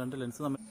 രണ്ട് ലെൻസ് തമ്മിൽ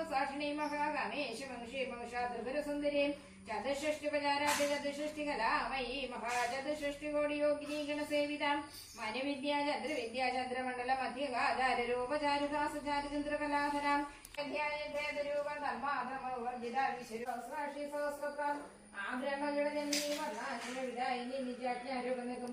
സാക്ഷിണി മഹാഗമേശുരസുന്ദരീ ചതുഷ്ഷ്ടിപചാരാധ്യ ചതുഷ്ഷ്ടികലാമയീ മഹാചതുഷ്ഷ്ടികോടി യോഗിനീ ഗണസേവിതാം മനുവിദ്യാ ചന്ദ്രവിദ്യാ ചന്ദ്രമണ്ഡല മധ്യകാചാര്യരൂപചാരുഹാസചാരചന്ദ്രകലാധരാം സഹസ്രത്രം ആഗ്രഹജനീ വർണ്ണാശ്രവിദായിനി നിത്യാജ്ഞാരൂപം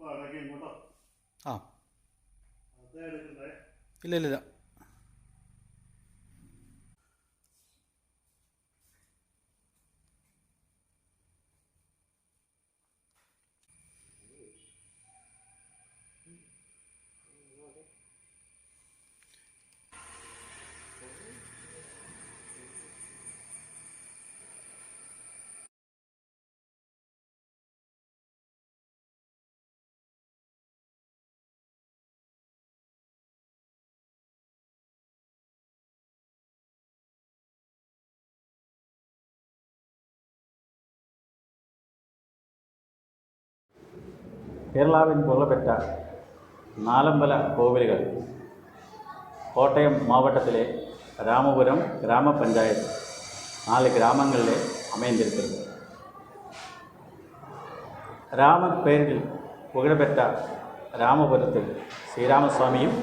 ആ ഇല്ല ഇല്ല ഇല്ല. கேரளாவின் புகழ்பெற்ற நாலம்பல கோவில்கள் கோட்டயம் மாவட்டத்திலே ராமபுரம் கிராம பஞ்சாயத்து 4 கிராமங்களிலே அமைந்திருக்கிறது. ராமர் பெயரில் புகழ்பெற்ற ராமபுரத்தில் ஸ்ரீராமசுவாமியும்,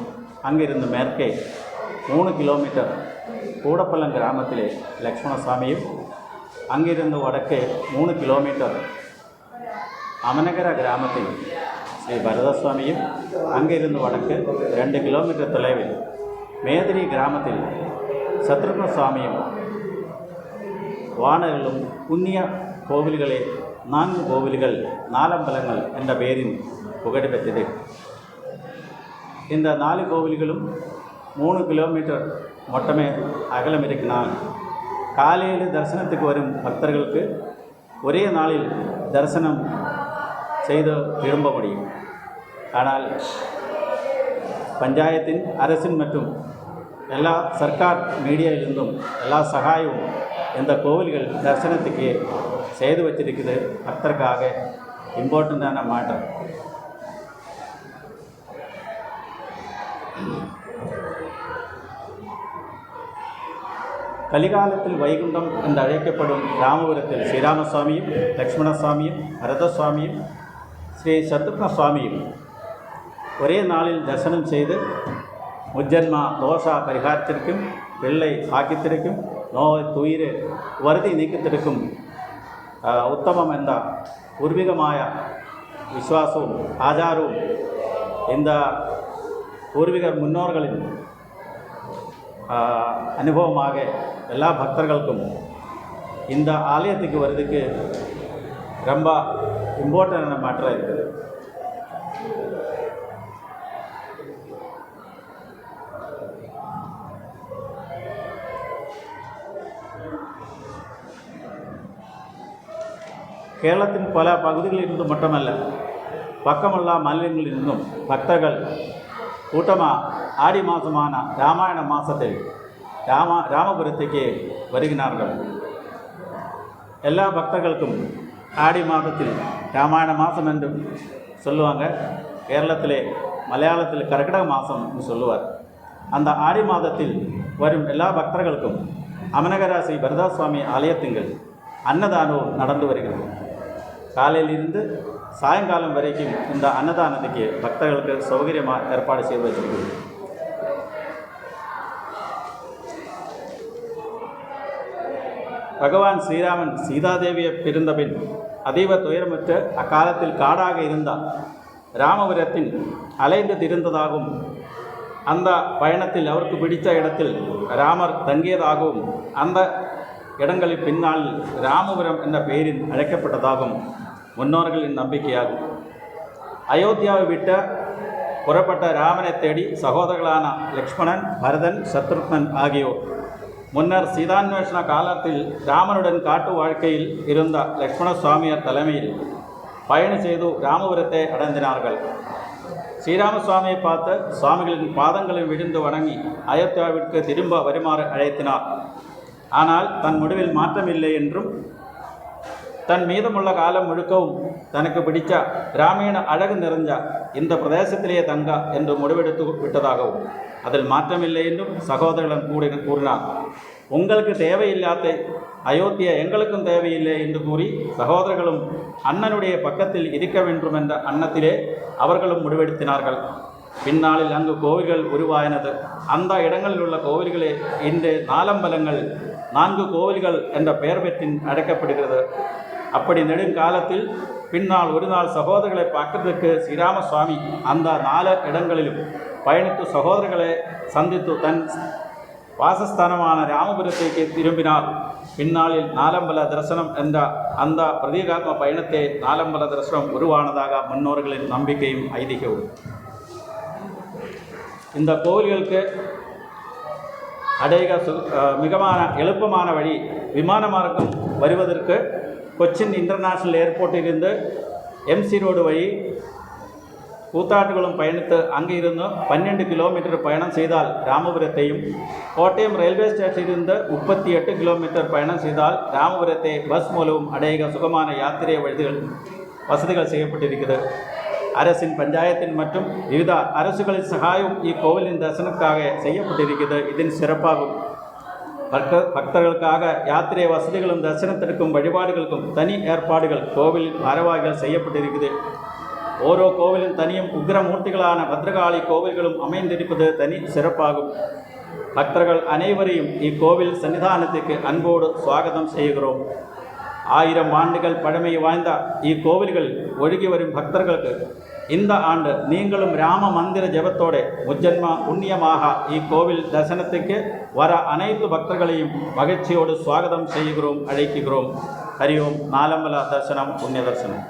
அங்கிருந்து மேற்கே 3 கிலோமீட்டர் கூடப்பள்ளம் கிராமத்திலே லக்ஷ்மணசுவாமியும், அங்கிருந்து வடக்கே 3 கிலோமீட்டர் அமனகர கிராமத்தில் ஸ்ரீ பரதசுவாமியும், அங்கிருந்து வடக்கு 2 கிலோமீட்டர் தொலைவில் மேதிரி கிராமத்தில் சத்ருக்ன சுவாமியும் வானர்களும் புண்ணிய கோவில்களே 4 கோவில்கள் நாலம்பலங்கள் என்ற பெயரின் புகழ் பெற்றது. இந்த 4 கோவில்களும் 3 கிலோமீட்டர் மட்டுமே அகலம் இருக்கினால் காலையில் தரிசனத்துக்கு வரும் பக்தர்களுக்கு ஒரே நாளில் தரிசனம் செய்து திரும்ப முடியும். ஆனால் பஞ்சாயத்தின், அரசின் மற்றும் எல்லா சர்க்கார் மீடியாவிலிருந்தும் எல்லா சகாயமும் இந்த கோவில்கள் தரிசனத்துக்கு செய்து வச்சிருக்குது. பக்தருக்காக இம்பார்ட்டண்ட்டான மேட்டர். கலிகாலத்தில் வைகுண்டம் என்று அழைக்கப்படும் ராமபுரத்தில் ஸ்ரீராமசுவாமியும், லக்ஷ்மணசுவாமியும், பரதசுவாமியும், ஸ்ரீ சத்ருக்ன சுவாமியும் ஒரே நாளில் தரிசனம் செய்து முஜ்ஜன்மா தோஷா பரிகாரத்திற்கும், பிள்ளை பாக்கியத்திற்கும், நோய் துயிர் வருதி நீக்கத்திற்கும் உத்தமம் என்ற பூர்வீகமாய விசுவாசവും ஆச்சாரവും இந்த பூர்வீக முன்னோர்களின் அனுபவமாக எல்லா பக்தர்களுக்கும் இந்த ஆலயத்துக்கு வர்றதுக்கு ரொம்ப இம்பார்ட்டன்டான மேட்டராக இருக்குது. கேரளத்தின் பல பகுதிகளிலிருந்து மட்டுமல்ல, பக்கமுள்ள மாநிலங்களிலிருந்தும் பக்தர்கள் கூட்டமாக ஆடி மாதமான ராமாயண மாதத்தில் ராமபுரத்துக்கு வருகிறார்கள். எல்லா பக்தர்களுக்கும் ஆடி மாதத்தில் ராமாயண மாதம் என்று சொல்லுவாங்க. கேரளத்திலே மலையாளத்தில் கர்க்கிடக மாதம் என்று சொல்லுவார். அந்த ஆடி மாதத்தில் வரும் எல்லா பக்தர்களுக்கும் அமனகர ஸ்ரீ பரதசுவாமி ஆலயத்திங்கள் அன்னதானம் நடந்து வருகிறது. காலையிலிருந்து சாயங்காலம் வரைக்கும் இந்த அன்னதானத்துக்கு பக்தர்களுக்கு சௌகரியமாக ஏற்பாடு செய்து வச்சிருக்கிறது. பகவான் ஸ்ரீராமன் சீதாதேவியை பிறந்த பின் அதீவ துயரமுற்று அக்காலத்தில் காடாக இருந்த ராமபுரத்தில் அலைந்து திரிந்ததாகவும், அந்த பயணத்தில் அவருக்கு பிடித்த இடத்தில் ராமர் தங்கியதாகவும், அந்த இடங்களில் பின்னால் ராமபுரம் என்ற பெயரில் அழைக்கப்பட்டதாகவும் முன்னோர்களின் நம்பிக்கையாகும். அயோத்தியாவை விட்டு புறப்பட்ட ராமனை தேடி சகோதரர்களான லக்ஷ்மணன், பரதன், சத்ருக்னன் ஆகியோர் முன்னர் சீதான்வேஷண காலத்தில் ராமனுடன் காட்டு வாழ்க்கையில் இருந்த லக்ஷ்மண சுவாமியார் தலைமையில் பயணம் செய்து ராமபுரத்தை அடைந்தினார்கள். ஸ்ரீராமசுவாமியை பார்த்து சுவாமிகளின் பாதங்களில் விழுந்து வணங்கி அயோத்தியாவிற்கு திரும்ப வருமாறு அழைத்தினார். ஆனால் தன் முடிவில் மாற்றமில்லை என்றும், தன் மீதமுள்ள காலம் முழுக்கவும் தனக்கு பிடிச்ச கிராமீண அழகு நிறைஞ்ச இந்த பிரதேசத்திலேயே தங்க என்று முடிவெடுத்து விட்டதாகவும், அதில் மாற்றமில்லை என்றும் சகோதரர்களும் கூறினார். உங்களுக்கு தேவையில்லாத அயோத்தியா எங்களுக்கும் தேவையில்லை என்று கூறி சகோதரர்களும் அண்ணனுடைய பக்கத்தில் இருக்க வேண்டும் என்ற எண்ணத்திலே அவர்களும் முடிவெடுத்தினார்கள். பின்னாளில் அங்கு கோவில்கள் உருவாயினது. அந்த இடங்களில் உள்ள கோவில்களே இன்று நாலம்பலங்கள், 4 கோவில்கள் என்ற பெயர் பெற்று அழைக்கப்படுகிறது. அப்படி நெடுங்காலத்தில் பின்னால் ஒரு நாள் சகோதரர்களை பார்க்கறதுக்கு ஸ்ரீராம சுவாமி அந்த 4 இடங்களிலும் பயணித்து சகோதரர்களை சந்தித்து தன் வாசஸ்தானமான ராமபுரத்திற்கு திரும்பினார். பின்னாளில் நாலம்பல தரிசனம் என்ற அந்த பிரதீகாத்ம பயணத்தை நாலம்பல தரிசனம் உருவானதாக முன்னோர்களின் நம்பிக்கையும் ஐதீகமும். இந்த கோவில்களுக்கு அடைக மிகமான எளுப்பமான வழி விமான மார்க்கம் வருவதற்கு கொச்சின் இன்டர்நேஷ்னல் ஏர்போர்ட்டிலிருந்து எம்சி ரோடு வழி கூத்தாட்டுகளும் பயணித்து அங்கிருந்து 12 கிலோமீட்டர் பயணம் செய்தால் ராமபுரத்தையும், கோட்டயம் ரயில்வே ஸ்டேஷனிலிருந்து 38 கிலோமீட்டர் பயணம் செய்தால் ராமபுரத்தை பஸ் மூலமும் அடைக சுகமான யாத்திரை வசதிகள் செய்யப்பட்டிருக்கிறது. அரசின் பஞ்சாயத்தின் மற்றும் விவித அரசுகளின் சகாயம் இக்கோவிலின் தரிசனத்துக்காக செய்யப்பட்டிருக்கிறது. இதன் சிறப்பாகும் பக்தர்களுக்காக யாத்திரை வசதிகளும் தரிசனத்திற்கும் வழிபாடுகளுக்கும் தனி ஏற்பாடுகள் கோவிலின் அரவாய்கள் செய்யப்பட்டிருக்கிறது. ஓரோ கோவிலும் தனியும் உக்ரமூர்த்திகளான பத்ரகாளி கோவில்களும் அமைந்திருப்பது தனி சிறப்பாகும். பக்தர்கள் அனைவரையும் இக்கோவில் சன்னிதானத்திற்கு அன்போடு சுவாகதம் செய்கிறோம். 1000 ஆண்டுகள் பழமை வாய்ந்த இக்கோவில்கள் ஒழுகி வரும் பக்தர்களுக்கு இந்த ஆண்டு நீங்களும் ராம மந்திர ஜபத்தோடு முஜன்ம புண்ணியமாக இக்கோவில் தரிசனத்துக்கு வர அனைத்து பக்தர்களையும் மகிழ்ச்சியோடு சுவாகதம் செய்கிறோம், அழைக்கிறோம். ஹரி ஓம். நாலம்பல தரிசனம் புண்ணிய தரிசனம்.